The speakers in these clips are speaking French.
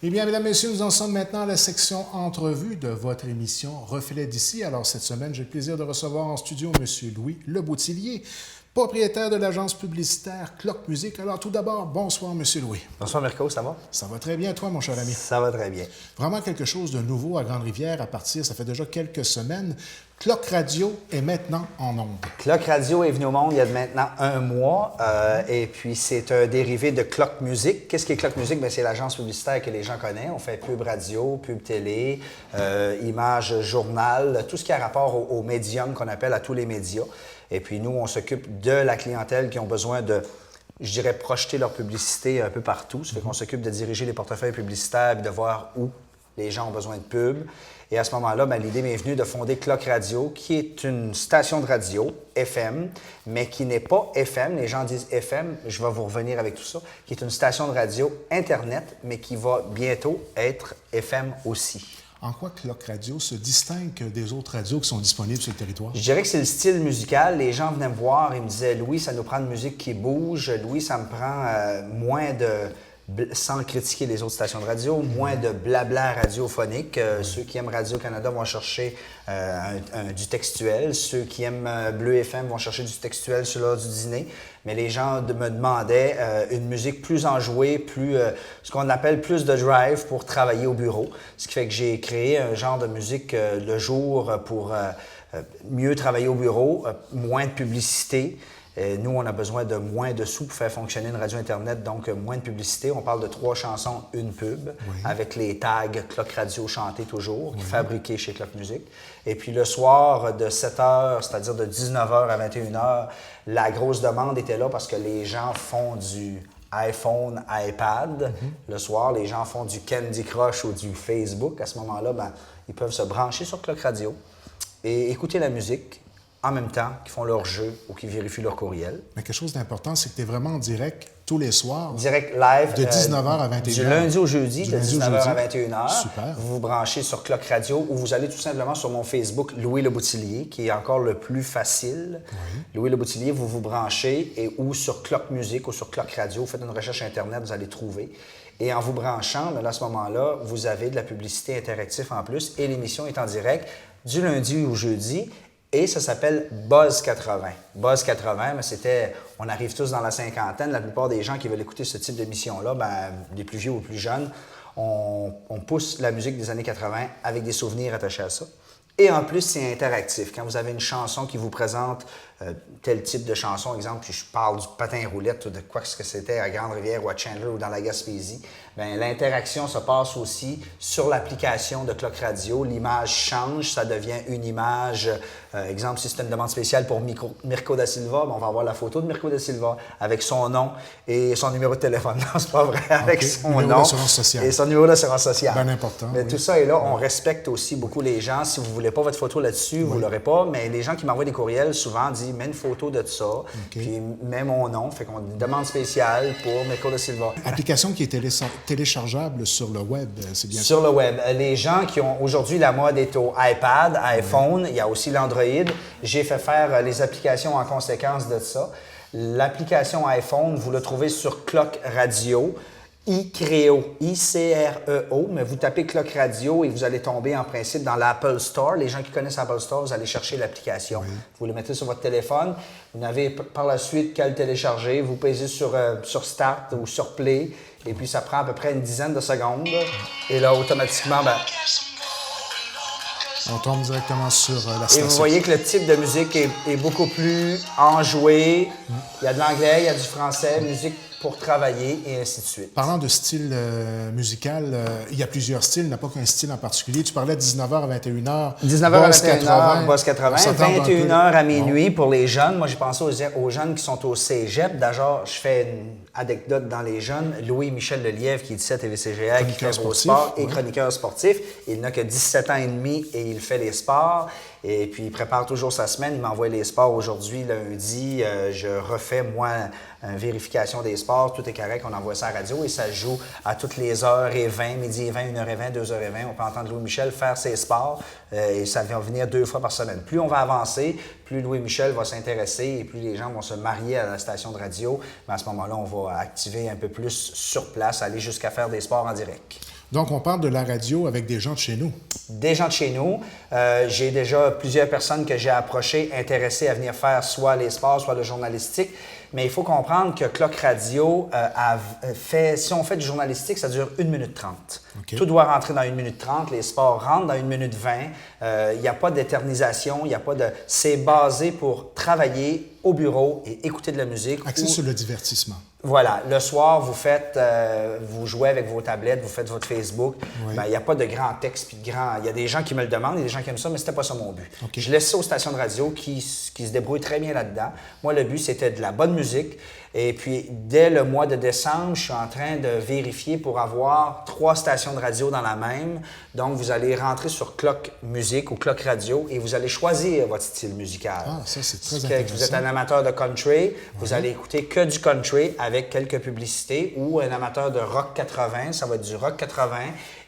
Eh bien, mesdames, messieurs, nous en sommes maintenant à la section entrevue de votre émission Reflet d'ici. Alors, cette semaine, j'ai le plaisir de recevoir en studio M. Louis Leboutillier, propriétaire de l'agence publicitaire Clock Music. Alors, tout d'abord, bonsoir, M. Louis. Bonsoir, Mirko, ça va? Ça va très bien, toi, mon cher ami? Ça va très bien. Vraiment quelque chose de nouveau à Grande-Rivière à partir, ça fait déjà quelques semaines. Clock Radio est maintenant en ondes. Clock Radio est venu au monde il y a maintenant un mois et puis c'est un dérivé de Clock Music. Qu'est-ce qui est Clock Music? Bien, c'est l'agence publicitaire que les gens connaissent. On fait pub radio, pub télé, images, journal, tout ce qui a rapport au médium qu'on appelle à tous les médias. Et puis nous, on s'occupe de la clientèle qui ont besoin de, je dirais, projeter leur publicité un peu partout. Ça fait qu'on s'occupe de diriger les portefeuilles publicitaires et de voir où les gens ont besoin de pub. Et à ce moment-là, bien, l'idée m'est venue de fonder Clock Radio, qui est une station de radio, FM, mais qui n'est pas FM. Les gens disent FM, je vais vous revenir avec tout ça, qui est une station de radio Internet, mais qui va bientôt être FM aussi. En quoi Clock Radio se distingue des autres radios qui sont disponibles sur le territoire? Je dirais que c'est le style musical. Les gens venaient me voir et me disaient « Louis, ça nous prend une musique qui bouge. Louis, ça me prend moins de... » sans critiquer les autres stations de radio, moins de blabla radiophonique. Ceux qui aiment Radio-Canada vont chercher du textuel. Ceux qui aiment Bleu FM vont chercher du textuel sur l'heure du dîner. Mais les gens me demandaient une musique plus enjouée, plus ce qu'on appelle plus de drive pour travailler au bureau. Ce qui fait que j'ai créé un genre de musique le jour pour mieux travailler au bureau, moins de publicité. Nous, on a besoin de moins de sous pour faire fonctionner une radio Internet, donc moins de publicité. On parle de 3 chansons, une pub, avec les tags Clock Radio chantés toujours, fabriqués chez Clock Music. Et puis le soir, de 7h, c'est-à-dire de 19h à 21h, la grosse demande était là parce que les gens font du iPhone, iPad. Le soir, les gens font du Candy Crush ou du Facebook. À ce moment-là, ben, ils peuvent se brancher sur Clock Radio et écouter la musique en même temps qu'ils font leur jeu ou qu'ils vérifient leur courriel. Mais quelque chose d'important, c'est que tu es vraiment en direct tous les soirs. Direct live. De 19h à 21h. Du lundi au jeudi, de 19h à 21h. Super. Vous vous branchez sur Clock Radio ou vous allez tout simplement sur mon Facebook, Louis Leboutillier, qui est encore le plus facile. Louis Leboutillier, vous vous branchez et ou sur Clock Music ou sur Clock Radio. Vous faites une recherche Internet, vous allez trouver. Et en vous branchant, bien, à ce moment-là, vous avez de la publicité interactive en plus et l'émission est en direct du lundi au jeudi. Et ça s'appelle Buzz 80. Buzz 80, c'était, on arrive tous dans la cinquantaine. La plupart des gens qui veulent écouter ce type d'émission-là, ben, les plus vieux ou plus jeunes, on pousse la musique des années 80 avec des souvenirs attachés à ça. Et en plus, c'est interactif. Quand vous avez une chanson qui vous présente tel type de chanson, exemple, puis je parle du patin roulette ou de quoi que c'était à Grande-Rivière ou à Chandler ou dans la Gaspésie, bien, l'interaction se passe aussi sur l'application de Clock Radio. L'image change, ça devient une image. Exemple, si c'est une demande spéciale pour Mirko da Silva, bien, on va avoir la photo de Mirko da Silva avec son nom et son numéro de téléphone. Non, c'est pas vrai, avec son nom et son numéro d'assurance sociale. Bien important. Mais tout ça est là. On respecte aussi beaucoup les gens. Si vous ne voulez pas votre photo là-dessus, vous ne l'aurez pas. Mais les gens qui m'envoient des courriels souvent disent « mets une photo de ça, puis mets mon nom ». Fait qu'on a une demande spéciale pour Mirko da Silva. Application qui est téléchargeable sur le web, c'est bien sur le web. Les gens qui ont aujourd'hui, la mode est au iPad, iPhone, il y a aussi l'Android. J'ai fait faire les applications en conséquence de ça. L'application iPhone, vous la trouvez sur Clock Radio, iCreo, I-C-R-E-O, mais vous tapez Clock Radio et vous allez tomber en principe dans l'Apple Store. Les gens qui connaissent Apple Store, vous allez chercher l'application. Vous le mettez sur votre téléphone. Vous n'avez par la suite qu'à le télécharger. Vous pesez sur Start ou sur Play. Et puis, ça prend à peu près une dizaine de secondes. Et là, automatiquement, ben, on tombe directement sur la station. Et vous voyez que le type de musique est beaucoup plus enjoué. Il y a de l'anglais, il y a du français, musique pour travailler et ainsi de suite. Parlant de style musical, il y a plusieurs styles, il n'y a pas qu'un style en particulier. Tu parlais de 19h à 21h. 19h à 21h, Buzz 80. 21h à minuit pour les jeunes. Moi, j'ai pensé aux jeunes qui sont au cégep. D'ailleurs, je fais une anecdote dans les jeunes. Louis-Michel Lelièvre, qui est ici à TVCGA, qui fait au sport et chroniqueur sportif. Il n'a que 17 ans et demi et il fait les sports. Et puis, il prépare toujours sa semaine. Il m'envoie les sports aujourd'hui, lundi. Je refais, moi, une vérification des sports. Tout est correct. On envoie ça à la radio et ça joue à toutes les heures et 20, midi et 20, 1h20, 2h20. On peut entendre Louis-Michel faire ses sports et ça va venir 2 fois par semaine. Plus on va avancer, plus Louis-Michel va s'intéresser et plus les gens vont se marier à la station de radio. Mais à ce moment-là, on va activer un peu plus sur place, aller jusqu'à faire des sports en direct. Donc, on parle de la radio avec des gens de chez nous. Des gens de chez nous. J'ai déjà plusieurs personnes que j'ai approchées, intéressées à venir faire soit les sports, soit le journalistique. Mais il faut comprendre que Clock Radio si on fait du journalistique, ça dure 1 minute 30. Okay. Tout doit rentrer dans 1 minute 30. Les sports rentrent dans 1 minute 20. Il n'y a pas d'éternisation, il n'y a pas de... C'est basé pour travailler au bureau et écouter de la musique. Axé sur le divertissement. Voilà. Le soir, vous jouez avec vos tablettes, vous faites votre Facebook. Oui. Ben, il n'y a pas de grand texte puis de grand... Il y a des gens qui me le demandent, il y a des gens qui aiment ça, mais c'était pas ça mon but. Okay. Je laisse ça aux stations de radio qui se débrouillent très bien là-dedans. Moi, le but, c'était de la bonne musique. Et puis, dès le mois de décembre, je suis en train de vérifier pour avoir 3 stations de radio dans la même. Donc, vous allez rentrer sur Clock Musique ou Clock Radio et vous allez choisir votre style musical. Ah, ça, c'est très intéressant. Vous êtes un amateur de country, vous allez écouter que du country avec quelques publicités, ou un amateur de rock 80, ça va être du rock 80.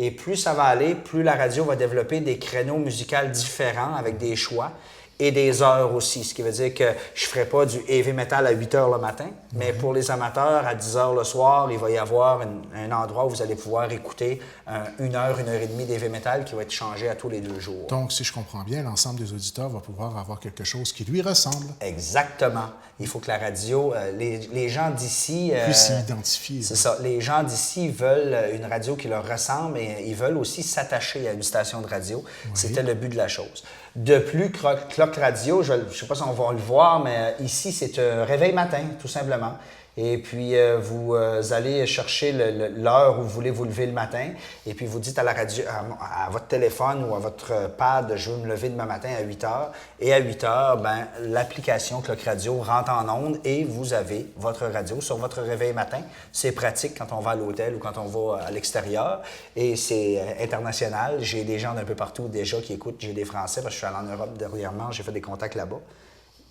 Et plus ça va aller, plus la radio va développer des créneaux musicaux différents avec des choix. Et des heures aussi, ce qui veut dire que je ne ferai pas du heavy metal à 8 heures le matin, mais pour les amateurs, à 10 heures le soir, il va y avoir un endroit où vous allez pouvoir écouter 1 heure, 1 heure et demie d'heavy metal qui va être changé à tous les 2 jours. Donc, si je comprends bien, l'ensemble des auditeurs va pouvoir avoir quelque chose qui lui ressemble. Exactement. Il faut que la radio, les gens d'ici... Puissent s'y identifier. C'est ça. Les gens d'ici veulent une radio qui leur ressemble et ils veulent aussi s'attacher à une station de radio. Oui. C'était le but de la chose. De plus, Clock Radio, je ne sais pas si on va le voir, mais ici, c'est un réveil matin, tout simplement. Et puis, vous allez chercher l'heure où vous voulez vous lever le matin. Et puis, vous dites à la radio, à votre téléphone ou à votre pad, je veux me lever demain matin à 8 heures. Et à 8 heures, ben, l'application Clock Radio rentre en onde et vous avez votre radio sur votre réveil matin. C'est pratique quand on va à l'hôtel ou quand on va à l'extérieur. Et c'est international. J'ai des gens d'un peu partout déjà qui écoutent. J'ai des Français parce que je suis allé en Europe dernièrement. J'ai fait des contacts là-bas.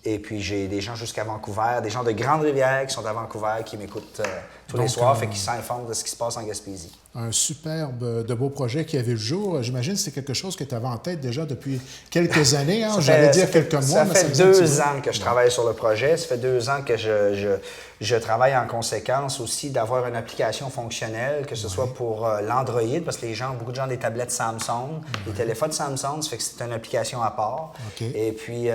Et puis, j'ai des gens jusqu'à Vancouver, des gens de Grande-Rivière qui sont à Vancouver, qui m'écoutent tous les soirs, fait qu'ils s'informent de ce qui se passe en Gaspésie. Un superbe, de beau projet qui a vu le jour. J'imagine que c'est quelque chose que tu avais en tête déjà depuis quelques années. Hein? J'allais dire quelques mois. Ça fait 2 ans que je travaille sur le projet. Ça fait 2 ans que je travaille en conséquence aussi d'avoir une application fonctionnelle, que ce soit pour l'Android, parce que beaucoup de gens ont des tablettes Samsung, des téléphones Samsung, ça fait que c'est une application à part. Okay. Et puis,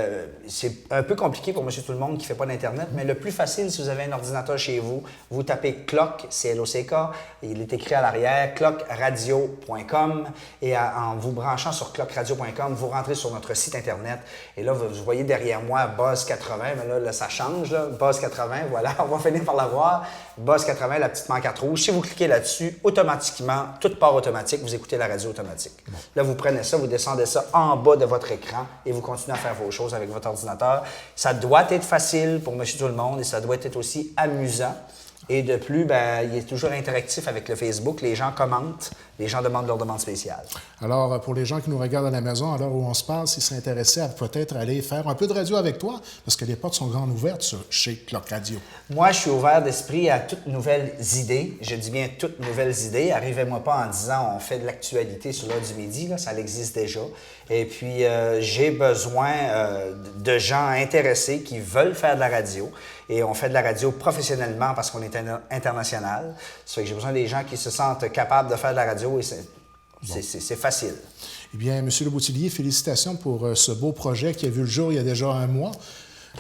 c'est un peu compliqué pour monsieur tout le monde qui ne fait pas d'Internet, mais le plus facile, si vous avez un ordinateur chez vous, vous tapez Clock, C-L-O-C-K, il est écrit à l'arrière, clockradio.com, et en vous branchant sur clockradio.com, vous rentrez sur notre site Internet, et là, vous voyez derrière moi Buzz 80, mais là ça change, là. Buzz 80, voilà, on va finir par l'avoir. Buzz 80, la petite pancarte rouge. Si vous cliquez là-dessus, automatiquement, toute part automatique, vous écoutez la radio automatique. Bon. Là, vous prenez ça, vous descendez ça en bas de votre écran et vous continuez à faire vos choses avec votre ordinateur. Ça doit être facile pour monsieur tout le monde et ça doit être aussi amusant. Et de plus, ben, il est toujours interactif avec le Facebook. Les gens commentent, les gens demandent leur demande spéciale. Alors, pour les gens qui nous regardent à la maison, à l'heure où on se parle, s'ils seraient intéressés à peut-être aller faire un peu de radio avec toi, parce que les portes sont grandes ouvertes chez Clock Radio. Moi, je suis ouvert d'esprit à toutes nouvelles idées. Je dis bien toutes nouvelles idées. Arrivez-moi pas en disant on fait de l'actualité sur l'heure du midi, là, ça existe déjà. Et puis, j'ai besoin de gens intéressés qui veulent faire de la radio. Et on fait de la radio professionnellement parce qu'on est international. Ça fait que j'ai besoin des gens qui se sentent capables de faire de la radio et c'est facile. Eh bien, M. Leboutillier, félicitations pour ce beau projet qui a vu le jour il y a déjà 1 mois.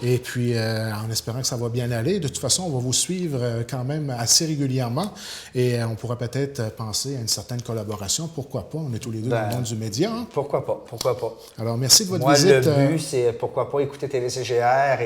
Et puis, en espérant que ça va bien aller, de toute façon, on va vous suivre quand même assez régulièrement et on pourrait peut-être penser à une certaine collaboration. Pourquoi pas? On est tous les deux dans le monde du média. Hein? Pourquoi pas? Pourquoi pas? Alors, merci de votre visite. Le but, c'est pourquoi pas écouter TVCGR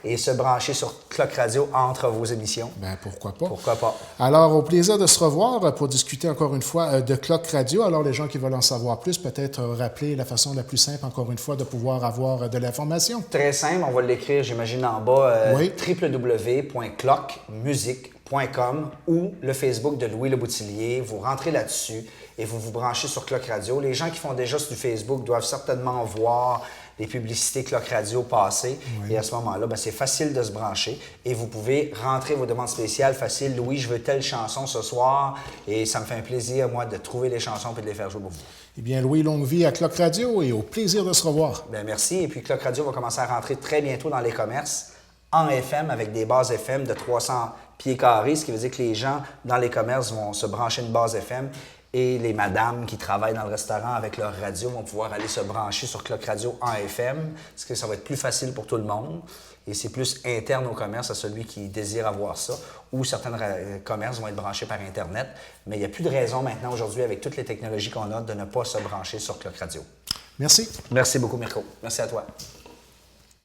et se brancher sur Clock Radio entre vos émissions. Ben, pourquoi pas? Pourquoi pas? Alors, au plaisir de se revoir pour discuter encore une fois de Clock Radio. Alors, les gens qui veulent en savoir plus, peut-être rappeler la façon la plus simple, encore une fois, de pouvoir avoir de l'information. Très simple, on va l'écrire, j'imagine, en bas, www.clockmusique.com ou le Facebook de Louis Leboutillier. Vous rentrez là-dessus et vous vous branchez sur Clock Radio. Les gens qui font déjà sur Facebook doivent certainement voir les publicités Clock Radio passer. Oui. Et à ce moment-là, ben, c'est facile de se brancher et vous pouvez rentrer vos demandes spéciales faciles. Louis, je veux telle chanson ce soir et ça me fait un plaisir, moi, de trouver les chansons et de les faire jouer pour vous. Eh bien, Louis, longue vie à Clock Radio et au plaisir de se revoir. Bien, merci. Et puis, Clock Radio va commencer à rentrer très bientôt dans les commerces en FM avec des bases FM de 300 pieds carrés, ce qui veut dire que les gens dans les commerces vont se brancher une base FM et les madames qui travaillent dans le restaurant avec leur radio vont pouvoir aller se brancher sur Clock Radio en FM, parce que ça va être plus facile pour tout le monde. Et c'est plus interne au commerce, à celui qui désire avoir ça, ou certains commerces vont être branchés par Internet. Mais il n'y a plus de raison maintenant, aujourd'hui, avec toutes les technologies qu'on a, de ne pas se brancher sur Clock Radio. Merci. Merci beaucoup, Mirko. Merci à toi.